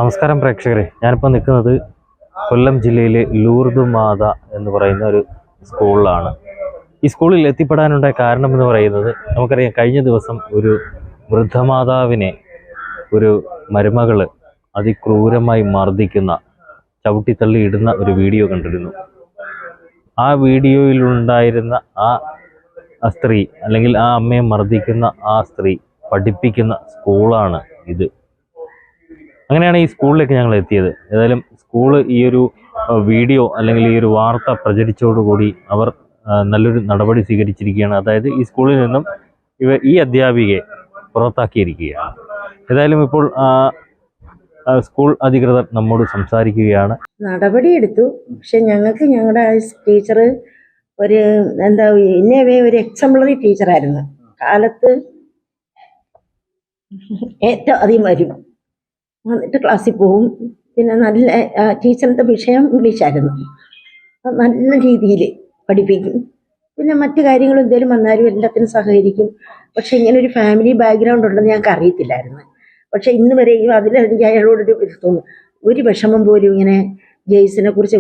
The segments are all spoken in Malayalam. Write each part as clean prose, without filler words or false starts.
നമസ്കാരം പ്രേക്ഷകരെ, ഞാനിപ്പോൾ നിൽക്കുന്നത് കൊല്ലം ജില്ലയിലെ ലൂർദ് മാത എന്ന് പറയുന്ന ഒരു സ്കൂളിലാണ്. ഈ സ്കൂളിൽ എത്തിപ്പെടാനുണ്ടായ കാരണം എന്ന് പറയുന്നത്, നമുക്കറിയാം കഴിഞ്ഞ ദിവസം ഒരു വൃദ്ധമാതാവിനെ ഒരു മരുമകൾ അതിക്രൂരമായി മർദ്ദിക്കുന്ന, ചവിട്ടിത്തള്ളി ഇടുന്ന ഒരു വീഡിയോ കണ്ടിരുന്നു. ആ വീഡിയോയിലുണ്ടായിരുന്ന ആ സ്ത്രീ, അല്ലെങ്കിൽ ആ അമ്മയെ മർദ്ദിക്കുന്ന ആ സ്ത്രീ പഠിപ്പിക്കുന്ന സ്കൂളാണ് ഇത്. അങ്ങനെയാണ് ഈ സ്കൂളിലേക്ക് ഞങ്ങൾ എത്തിയത്. ഏതായാലും സ്കൂൾ ഈ ഒരു വീഡിയോ അല്ലെങ്കിൽ ഈ ഒരു വാർത്ത പ്രചരിച്ചതോടുകൂടി അവർ നല്ലൊരു നടപടി സ്വീകരിച്ചിരിക്കുകയാണ്. അതായത് ഈ സ്കൂളിൽ നിന്നും ഈ അധ്യാപികയെ പുറത്താക്കിയിരിക്കുകയാണ്. ഏതായാലും ഇപ്പോൾ സ്കൂൾ അധികൃതർ നമ്മോട് സംസാരിക്കുകയാണ്. നടപടിയെടുത്തു. പക്ഷെ ഞങ്ങൾക്ക് ഞങ്ങളുടെ ടീച്ചർ ഒരു ഒരു എക്സംപ്ലറി ടീച്ചറായിരുന്നു. കാലത്ത് ഏറ്റവും അധികം വരും, വന്നിട്ട് ക്ലാസ്സിൽ പോവും. പിന്നെ നല്ല ടീച്ചറിൻ്റെ വിഷയം ഇംഗ്ലീഷായിരുന്നു. നല്ല രീതിയിൽ പഠിപ്പിക്കും. പിന്നെ മറ്റു കാര്യങ്ങളും എന്തെങ്കിലും വന്നാലും എല്ലാത്തിനും സഹകരിക്കും. പക്ഷെ ഇങ്ങനെ ഒരു ഫാമിലി ബാക്ക്ഗ്രൗണ്ട് ഉണ്ടെന്ന് ഞങ്ങൾക്ക് അറിയത്തില്ലായിരുന്നു. പക്ഷെ ഇന്ന് വരെയും അതിലെനിക്ക് അയാളോടൊരു തോന്നുന്നു, ഒരു വിഷമം പോലും ഇങ്ങനെ ജെയ്സിനെ കുറിച്ച്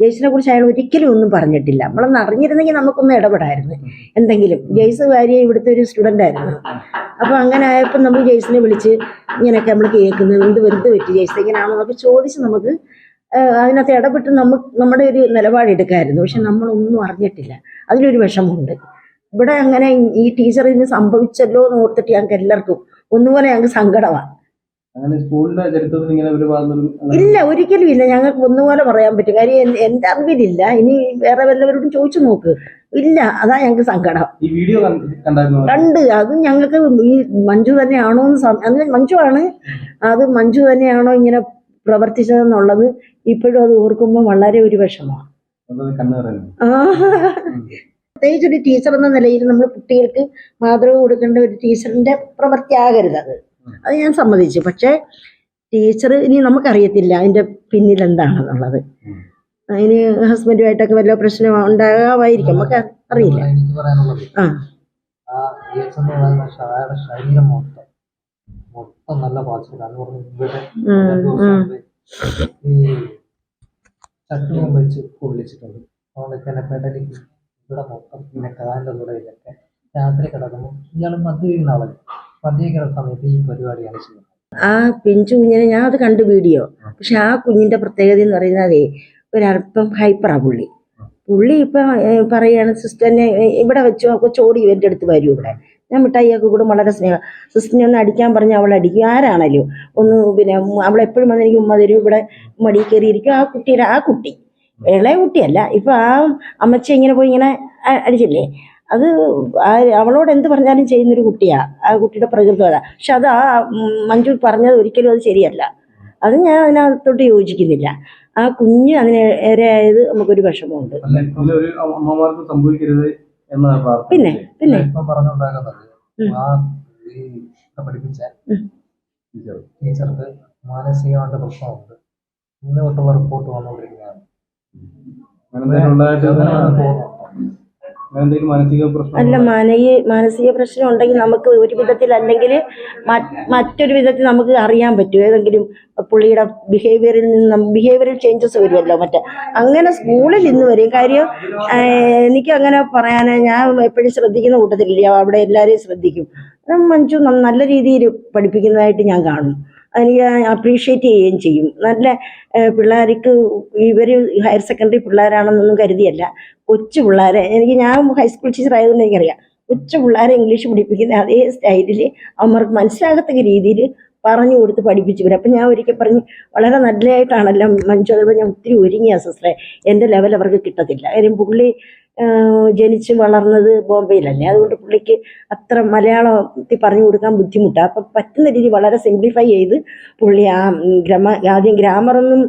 ജെയ്സിനെ കുറിച്ച് അയാൾ ഒരിക്കലും ഒന്നും പറഞ്ഞിട്ടില്ല. നമ്മളൊന്ന് അറിഞ്ഞിരുന്നെങ്കിൽ നമുക്കൊന്ന് ഇടപെടായിരുന്നു എന്തെങ്കിലും. ജെയ്സ് ഭാര്യ ഇവിടുത്തെ ഒരു സ്റ്റുഡൻ്റ് ആയിരുന്നു. അപ്പോൾ അങ്ങനെ ആയപ്പോൾ നമ്മൾ ജെയ്സിനെ വിളിച്ച് ഇങ്ങനെയൊക്കെ നമ്മൾ കേൾക്കുന്നത് എന്ത് പറ്റി ജെയ്സ് ഇങ്ങനെയാണെന്നൊക്കെ ചോദിച്ച് നമുക്ക് അതിനകത്ത് ഇടപെട്ട് നമ്മുടെ ഒരു നിലപാടെടുക്കാമായിരുന്നു. പക്ഷെ നമ്മളൊന്നും അറിഞ്ഞിട്ടില്ല. അതിലൊരു വിഷമമുണ്ട്. ഇവിടെ അങ്ങനെ ഈ ടീച്ചറിന് സംഭവിച്ചല്ലോ എന്ന് ഓർത്തിട്ട് ഞങ്ങൾക്ക് എല്ലാവർക്കും ഒന്നുപോലെ ഞങ്ങൾക്ക് സങ്കടമാണ്. ഇല്ല, ഒരിക്കലും ഇല്ല. ഞങ്ങൾക്ക് ഒന്നുപോലെ പറയാൻ പറ്റും. കാര്യം എൻ്റെ അറിവിലില്ല. ഇനി വേറെ വല്ലവരോടും ചോദിച്ചു നോക്ക്. ഇല്ല, അതാ ഞങ്ങൾക്ക് സങ്കടം. കണ്ട് അത് ഞങ്ങൾക്ക് ഈ മഞ്ജു തന്നെയാണോ എന്ന് മഞ്ജു ആണ് അത് മഞ്ജു തന്നെയാണോ ഇങ്ങനെ പ്രവർത്തിച്ചതെന്നുള്ളത് ഇപ്പോഴും അത് ഓർക്കുമ്പോൾ വളരെ ഒരു വിഷമമാണ്. പ്രത്യേകിച്ച് ഒരു ടീച്ചർ എന്ന നിലയിൽ നമ്മൾ കുട്ടികൾക്ക് മാതൃക കൊടുക്കേണ്ട ഒരു ടീച്ചറിന്റെ പ്രവൃത്തി ആകരുത്. അത് ഞാൻ സമ്മതിച്ചു. പക്ഷെ ടീച്ചർ ഇനി നമുക്കറിയത്തില്ല അതിന്റെ പിന്നിൽ എന്താണെന്നുള്ളത്. അതിന് ഹസ്ബൻഡുമായിട്ടൊക്കെ വല്ല പ്രശ്നം ഉണ്ടാകാമായിരിക്കും, നമുക്ക് അറിയില്ല. ചട്ടിയും വെച്ച് പൊള്ളിച്ചിട്ടുണ്ട്. ഇവിടെ മൊത്തം പിന്നെ കാലിൻ്റെ തുടയിലൊക്കെ രാത്രി കിടക്കുമ്പോൾ ഇയാൾ മദ്യപിക്കുന്ന ആളല്ലേ. മദ്യപിക്കുന്ന സമയത്ത് ഈ പരിപാടിയാണ് ചെയ്യുന്നത്. ആ പിഞ്ചു കുഞ്ഞിനെ ഞാൻ അത് കണ്ടു വീഡിയോ. പക്ഷെ ആ കുഞ്ഞിന്റെ പ്രത്യേകത എന്ന് പറയുന്നത് ഒരല്പം ഹൈപ്പറാ പുള്ളി ഇപ്പം പറയുകയാണ് സിസ്റ്ററിനെ ഇവിടെ വെച്ചു കൊച്ചോടി എൻ്റെ അടുത്ത് വരും. ഇവിടെ ഞാൻ മിഠായിയൊക്കെ കൂടെ വളരെ സ്നേഹം. സിസ്റ്ററിനെ ഒന്ന് അടിക്കാൻ പറഞ്ഞാൽ അവൾ അടിക്കും. ആരാണല്ലോ ഒന്ന് പിന്നെ അവളെപ്പോഴും വന്ന് എനിക്ക് ഉമ്മ തരും. ഇവിടെ മടി കയറിയിരിക്കും. ആ കുട്ടി ഇളയ കുട്ടിയല്ല. ഇപ്പം ആ അമ്മച്ചി ഇങ്ങനെ പോയി ഇങ്ങനെ അടിച്ചില്ലേ, അത് അവളോട് എന്ത് പറഞ്ഞാലും ചെയ്യുന്നൊരു കുട്ടിയാണ്. ആ കുട്ടിയുടെ പ്രകൃതി അതാ. പക്ഷെ അത് ആ മഞ്ജു പറഞ്ഞത് ഒരിക്കലും അത് ശരിയല്ല. അത് ഞാൻ അതിനകത്തോട്ട് യോജിക്കുന്നില്ല. ആ കുഞ്ഞ് അതിന് ഇരയായത് നമുക്കൊരു വിഷമമുണ്ട്. പിന്നെ ടീച്ചർക്ക് മാനസികമായിട്ട് പ്രശ്നമുണ്ട്. ഇന്ന് തൊട്ടുള്ള റിപ്പോർട്ട് വന്നുകൊണ്ടിരിക്കുകയാണ്. അല്ല, മാനസിക പ്രശ്നം ഉണ്ടെങ്കിൽ നമുക്ക് ഒരു വിധത്തിൽ അല്ലെങ്കിൽ മറ്റൊരു വിധത്തിൽ നമുക്ക് അറിയാൻ പറ്റും. ഏതെങ്കിലും പുള്ളിയുടെ ബിഹേവിയറൽ ചേഞ്ചസ് വരുമല്ലോ അങ്ങനെ സ്കൂളിൽ ഇന്ന് വരും. കാര്യം എനിക്ക് അങ്ങനെ പറയാൻ ഞാൻ എപ്പോഴും ശ്രദ്ധിക്കുന്ന കൂട്ടത്തിലില്ല. അവിടെ എല്ലാവരെയും ശ്രദ്ധിക്കും. മഞ്ജു നല്ല രീതിയിൽ പഠിപ്പിക്കുന്നതായിട്ട് ഞാൻ കാണും. എനിക്ക് അപ്രീഷിയേറ്റ് ചെയ്യുകയും ചെയ്യും. നല്ല പിള്ളേർക്ക് ഇവർ ഹയർ സെക്കൻഡറി പിള്ളേരാണെന്നൊന്നും കരുതിയല്ല, കൊച്ചു പിള്ളേരെ ഞാൻ ഹൈസ്കൂൾ ടീച്ചർ ആയതുകൊണ്ട് എനിക്കറിയാം. കൊച്ചു പിള്ളേരെ ഇംഗ്ലീഷ് പഠിപ്പിക്കുന്ന അതേ സ്റ്റൈലിൽ അവർക്ക് മനസ്സിലാകത്തക്ക രീതിയിൽ പറഞ്ഞു കൊടുത്ത് പഠിപ്പിച്ചു വരും. അപ്പം ഞാൻ ഒരിക്കൽ പറഞ്ഞു, വളരെ നല്ലതായിട്ടാണല്ലോ മഞ്ജു. അതുപോലെ ഞാൻ ഒത്തിരി ഒരുങ്ങിയ സിസ്റ്ററെ, എൻ്റെ ലെവൽ അവർക്ക് കിട്ടത്തില്ല. കാര്യം പുള്ളി ജനിച്ച് വളർന്നത് ബോംബെയിലല്ലേ. അതുകൊണ്ട് പുള്ളിക്ക് അത്ര മലയാളത്തിൽ പറഞ്ഞു കൊടുക്കാൻ ബുദ്ധിമുട്ടാണ്. അപ്പം പറ്റുന്ന രീതി വളരെ സിംപ്ലിഫൈ ചെയ്ത് പുള്ളി ആദ്യം ഗ്രാമറൊന്നും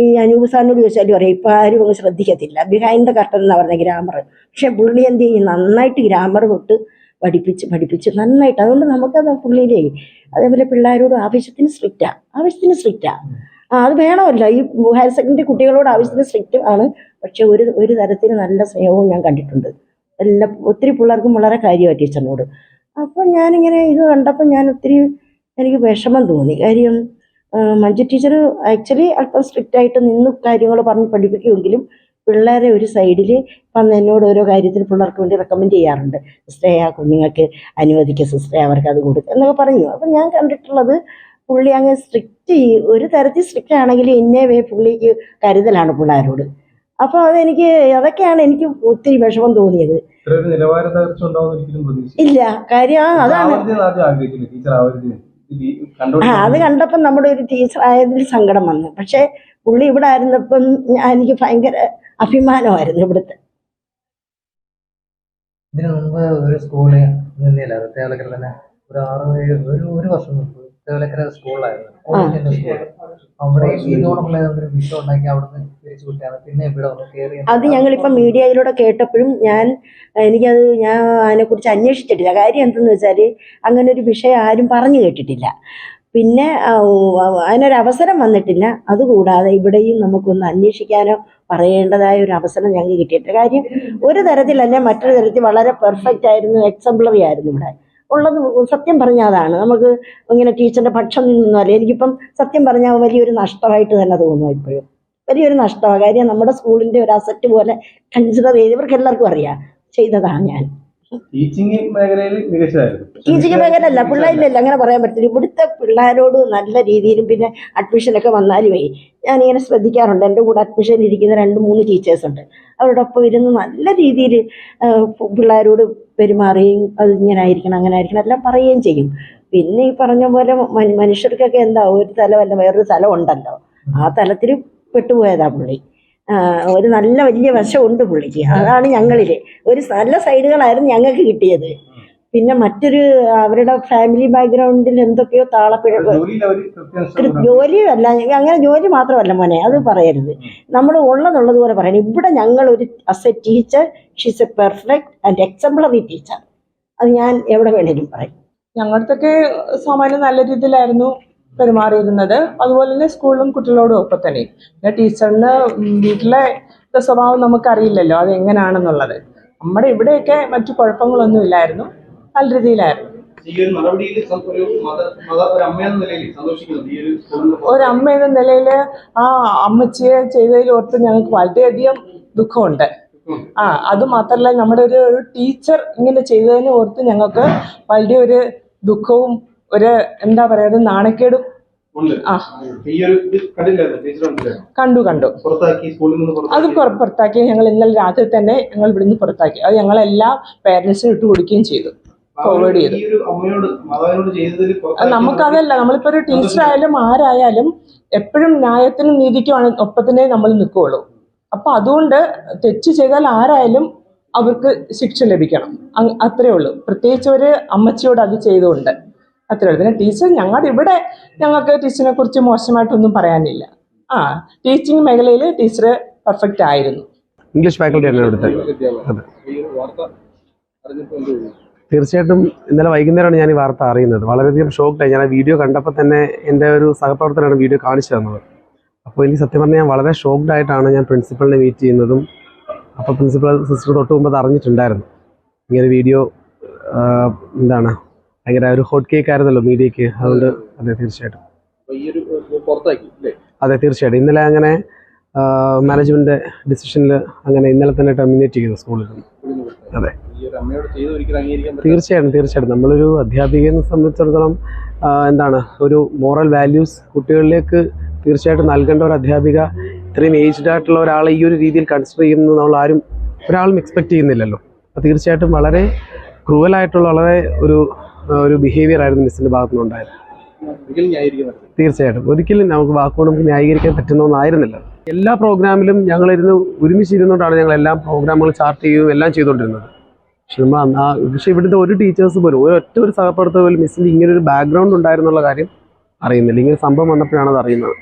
ഈ അനൂപ് സാറിനോട് ചോദിച്ചാലും അറിയാം. ഇപ്പം ആരും അങ്ങ് ശ്രദ്ധിക്കത്തില്ല. ബിഹൈൻഡ് ദ കർട്ടൻ എന്നാണ് പറഞ്ഞത് ഗ്രാമർ. പക്ഷെ പുള്ളി എന്ത് ചെയ്യും, നന്നായിട്ട് ഗ്രാമർ തൊട്ട് പഠിപ്പിച്ച് നന്നായിട്ട്. അതുകൊണ്ട് നമുക്കത് പുള്ളിയിലേ അതേപോലെ പിള്ളേരോട് ആവശ്യത്തിന് സ്ട്രിക്റ്റാ. അത് വേണമല്ലോ. ഈ ഹയർ സെക്കൻഡറി കുട്ടികളോട് ആവശ്യത്തിന് സ്ട്രിക്റ്റ് ആണ്. പക്ഷെ ഒരു തരത്തിൽ നല്ല സ്നേഹവും ഞാൻ കണ്ടിട്ടുണ്ട്. ഒത്തിരി പിള്ളേർക്കും വളരെ കാര്യമാണ് ടീച്ചറിനോട്. അപ്പം ഞാനിങ്ങനെ ഇത് കണ്ടപ്പോൾ ഞാൻ ഒത്തിരി എനിക്ക് വിഷമം തോന്നി. കാര്യം മഞ്ജു ടീച്ചർ ആക്ച്വലി അല്പം സ്ട്രിക്റ്റ് ആയിട്ട് നിന്ന് കാര്യങ്ങൾ പറഞ്ഞ് പഠിപ്പിക്കുമെങ്കിലും പിള്ളേരെ ഒരു സൈഡിൽ വന്ന് എന്നോട് ഓരോ കാര്യത്തിൽ പിള്ളേർക്ക് വേണ്ടി റെക്കമെൻഡ് ചെയ്യാറുണ്ട്. സിസ്റ്ററെ ആ കുഞ്ഞുങ്ങൾക്ക് അനുവദിക്കുക, സിസ്റ്ററെ അവർക്ക് അത് കൊടുക്കുക എന്നൊക്കെ പറയും. അപ്പം ഞാൻ കണ്ടിട്ടുള്ളത് പുള്ളി അങ്ങ് സ്ട്രിക്റ്റ് ഒരു തരത്തിൽ സ്ട്രിക്റ്റ് ആണെങ്കിൽ ഇന്നേ വേ പുള്ളിക്ക് കരുതലാണ് പിള്ളേരോട്. അപ്പോൾ അതൊക്കെയാണ് എനിക്ക് ഒത്തിരി വിഷമം തോന്നിയത്. ഇല്ല, കാര്യം അതാണ്. അത് കണ്ടപ്പം നമ്മുടെ ഒരു ടീച്ചർ ആയതിൽ സങ്കടം വന്നു. പക്ഷെ പുള്ളി ഇവിടെ ആയിരുന്നപ്പം എനിക്ക് ഭയങ്കര അഭിമാനമായിരുന്നു ഇവിടുത്തെ. ഇതിനു മുമ്പ് ഒരു സ്കൂളിൽ നിന്നില്ല, തേവലക്കര തന്നെ ഒരു വർഷം മുമ്പ് തേവലക്കര സ്കൂളിലായിരുന്നു, കോളേജിന്റെ സ്കൂൾ. അവിടെ ഇതോടുള്ള ഒരു വിഷയം ഉണ്ടാക്കി അവിടുന്ന് തിരിച്ചു വിട്ടാണ് പിന്നെ ഇവിടെ ഒന്ന് കയറി. അത് ഞങ്ങളിപ്പം മീഡിയയിലൂടെ കേട്ടപ്പോഴും ഞാൻ അതിനെക്കുറിച്ച് അന്വേഷിച്ചിട്ടില്ല. കാര്യം എന്തെന്ന് വെച്ചാൽ അങ്ങനെ ഒരു വിഷയം ആരും പറഞ്ഞു കേട്ടിട്ടില്ല. പിന്നെ അതിനൊരവസരം വന്നിട്ടില്ല. അതുകൂടാതെ ഇവിടെയും നമുക്കൊന്ന് അന്വേഷിക്കാനോ പറയേണ്ടതായ ഒരു അവസരം ഞങ്ങൾക്ക് കിട്ടിയിട്ടില്ല. കാര്യം ഒരു തരത്തിലല്ല മറ്റൊരു തരത്തിൽ വളരെ പെർഫെക്റ്റ് ആയിരുന്നു, എക്സംപ്ലറി ആയിരുന്നു ഇവിടെ ഉള്ളത്. സത്യം പറഞ്ഞാൽ അതാണ്. നമുക്ക് ഇങ്ങനെ ടീച്ചറിൻ്റെ പക്ഷം നിന്നൊന്നുമല്ല. എനിക്കിപ്പം സത്യം പറഞ്ഞാൽ വലിയൊരു നഷ്ടമായിട്ട് തന്നെ തോന്നുന്നു. ഇപ്പോഴും വലിയൊരു നഷ്ടമാണ്. കാര്യം നമ്മുടെ സ്കൂളിൻ്റെ ഒരു അസറ്റ് പോലെ കൺസിഡർ ചെയ്ത് ഇവർക്ക് എല്ലാവർക്കും അറിയാം ചെയ്തതാണ് ഞാൻ. ടീച്ചിങ് മേഖലയിൽ മികച്ചതായിരുന്നു. ടീച്ചിങ് മേഖലയല്ല, പിള്ളേരിലല്ല, അങ്ങനെ പറയാൻ പറ്റില്ല. ഇവിടുത്തെ പിള്ളേരോട് നല്ല രീതിയിലും പിന്നെ അഡ്മിഷനൊക്കെ വന്നാലുമേ ഞാനിങ്ങനെ ശ്രദ്ധിക്കാറുണ്ട്. എൻ്റെ കൂടെ അഡ്മിഷൻ ഇരിക്കുന്ന 2-3 ടീച്ചേഴ്സുണ്ട്. അവരോടൊപ്പം ഇരുന്ന് നല്ല രീതിയിൽ പിള്ളേരോട് പെരുമാറുകയും അത് ഇങ്ങനെ ആയിരിക്കണം അങ്ങനെ ആയിരിക്കണം എല്ലാം പറയുകയും ചെയ്യും. പിന്നെ ഈ പറഞ്ഞ പോലെ മനുഷ്യർക്കൊക്കെ എന്താ ഒരു തലമല്ല വേറൊരു തലം ഉണ്ടല്ലോ, ആ തലത്തിൽ പെട്ടുപോയതാ പുള്ളി. ഒരു നല്ല വലിയ വശമുണ്ട് പുള്ളിക്ക്. അതാണ് ഞങ്ങളില് ഒരു നല്ല സൈഡുകളായിരുന്നു ഞങ്ങൾക്ക് കിട്ടിയത്. പിന്നെ മറ്റൊരു അവരുടെ ഫാമിലി ബാക്ക്ഗ്രൗണ്ടിൽ എന്തൊക്കെയോ താളപ്പിഴവ്. ജോലിയല്ല, അങ്ങനെ ജോലി മാത്രമല്ല മോനെ, അത് പറയരുത്. നമ്മൾ ഉള്ളതുപോലെ പറയണം. ഇവിടെ ഞങ്ങൾ ഒരു as A teacher she's A perfect and exemplary teacher. അത് ഞാൻ എവിടെ വേണേലും പറയും. ഞങ്ങളുടെ സാമാന്യം നല്ല രീതിയിലായിരുന്നു പെരുമാറിയിരുന്നത്. അതുപോലെ തന്നെ സ്കൂളിലും കുട്ടികളോടും ഒക്കെ തന്നെ. പിന്നെ ടീച്ചറിന് വീട്ടിലെ സ്വഭാവം നമുക്കറിയില്ലല്ലോ അത് എങ്ങനെയാണെന്നുള്ളത്. നമ്മുടെ ഇവിടെയൊക്കെ മറ്റു കുഴപ്പങ്ങളൊന്നും ഇല്ലായിരുന്നു, നല്ല രീതിയിലായിരുന്നു. ഒരമ്മ എന്ന നിലയിൽ ആ അമ്മച്ചിയെ ചെയ്തതിൽ ഓർത്ത് ഞങ്ങൾക്ക് വളരെയധികം ദുഃഖമുണ്ട്. അത് മാത്രമല്ല നമ്മുടെ ഒരു ടീച്ചർ ഇങ്ങനെ ചെയ്തതിനെ ഓർത്ത് ഞങ്ങൾക്ക് വളരെ ഒരു ദുഃഖവും ഒരു എന്താ പറയാ ഒരു നാണക്കേടും. കണ്ടു അത് പുറത്താക്കി. ഞങ്ങൾ ഇന്നലെ രാത്രി തന്നെ ഞങ്ങൾ ഇവിടുന്ന് പുറത്താക്കി. അത് ഞങ്ങളെല്ലാ പേരൻസിനും ഇട്ട് കൊടുക്കുകയും ചെയ്തു, ഫോർവേഡ് ചെയ്തു. നമുക്കതല്ല, നമ്മളിപ്പോ ഒരു ടീച്ചർ ആയാലും ആരായാലും എപ്പോഴും ന്യായത്തിനും നീതിക്കുമാണ് ഒപ്പത്തിനെ നമ്മൾ നിൽക്കുകയുള്ളൂ. അപ്പൊ അതുകൊണ്ട് തെറ്റ് ചെയ്താൽ ആരായാലും അവർക്ക് ശിക്ഷ ലഭിക്കണം, അത്രേ ഉള്ളൂ. പ്രത്യേകിച്ച് ഒരു അമ്മച്ചിയോട് അത് ചെയ്തുകൊണ്ട് അത്രേ ഉള്ളൂ. പിന്നെ ടീച്ചർ ഞങ്ങൾക്ക് ടീച്ചറിനെ കുറിച്ച് മോശമായിട്ടൊന്നും പറയാനില്ല. ടീച്ചിങ് മേഖലയിൽ ടീച്ചർ പെർഫെക്റ്റ് ആയിരുന്നു. ഇംഗ്ലീഷ് ഫാക്കൽറ്റിയാണ് ഇവിടുത്തെ. തീർച്ചയായിട്ടും ഇന്നലെ വൈകുന്നേരമാണ് ഞാൻ ഈ വാർത്ത അറിയുന്നത്. വളരെയധികം ഷോക്ക്ഡായി. ഞാൻ ആ വീഡിയോ കണ്ടപ്പോൾ തന്നെ എൻ്റെ ഒരു സഹപ്രവർത്തകനാണ് വീഡിയോ കാണിച്ചു തന്നത്. അപ്പോൾ എനിക്ക് സത്യം പറഞ്ഞാൽ ഞാൻ വളരെ ഷോക്ക്ഡായിട്ടാണ് ഞാൻ പ്രിൻസിപ്പളിനെ മീറ്റ് ചെയ്യുന്നതും. അപ്പോൾ പ്രിൻസിപ്പൽ സിസ്റ്റർ തൊട്ട് മുമ്പ് അത് അറിഞ്ഞിട്ടുണ്ടായിരുന്നു. ഇങ്ങനെ വീഡിയോ ഭയങ്കര ഒരു ഹോട്ട് കേക്ക് ആയിരുന്നല്ലോ മീഡിയക്ക്. അതുകൊണ്ട് അതെ തീർച്ചയായിട്ടും അതെ തീർച്ചയായിട്ടും ഇന്നലെ അങ്ങനെ മാനേജ്മെന്റ് ഡിസിഷനിൽ അങ്ങനെ ഇന്നലെ തന്നെ ടെർമിനേറ്റ് ചെയ്തു സ്കൂളിൽ നിന്ന്. അതെ തീർച്ചയായിട്ടും നമ്മളൊരു അധ്യാപികയെ സംബന്ധിച്ചിടത്തോളം ഒരു മോറൽ വാല്യൂസ് കുട്ടികളിലേക്ക് തീർച്ചയായിട്ടും നൽകേണ്ട ഒരു അധ്യാപിക ഇത്രയും ഏജ്ഡ് ആയിട്ടുള്ള ഒരാളെ ഈ ഒരു രീതിയിൽ കൺസിഡർ ചെയ്യുന്നത് നമ്മൾ ഒരാളും എക്സ്പെക്ട് ചെയ്യുന്നില്ലല്ലോ. അപ്പോൾ തീർച്ചയായിട്ടും വളരെ ക്രൂവലായിട്ടുള്ള വളരെ ഒരു ബിഹേവിയർ ആയിരുന്നു മിസ്സിൻ്റെ ഭാഗത്തുനിന്ന് ഉണ്ടായത്. തീർച്ചയായിട്ടും ഒരിക്കലും നമുക്ക് വാക്കുകൊണ്ട് ന്യായീകരിക്കാൻ പറ്റുന്നൊന്നായിരുന്നില്ല. എല്ലാ പ്രോഗ്രാമിലും ഞങ്ങളിരുന്ന് ഒരുമിച്ചിരുന്നുകൊണ്ടാണ് ഞങ്ങൾ എല്ലാ പ്രോഗ്രാമുകളും ചാർട്ട് ചെയ്യുകയും എല്ലാം ചെയ്തുകൊണ്ടിരുന്നത്. പക്ഷെ ഇവിടുത്തെ ഒരു ടീച്ചേഴ്സ് പോലും ഒറ്റ ഒരു സഹപ്രവർത്തകർ പോലും മിസ്സിൻ്റെ ഇങ്ങനൊരു ബാക്ക്ഗ്രൗണ്ട് ഉണ്ടായിരുന്നുള്ള കാര്യം അറിയുന്നില്ല. ഇങ്ങനെ സംഭവം വന്നപ്പോഴാണ് അത് അറിയുന്നത്.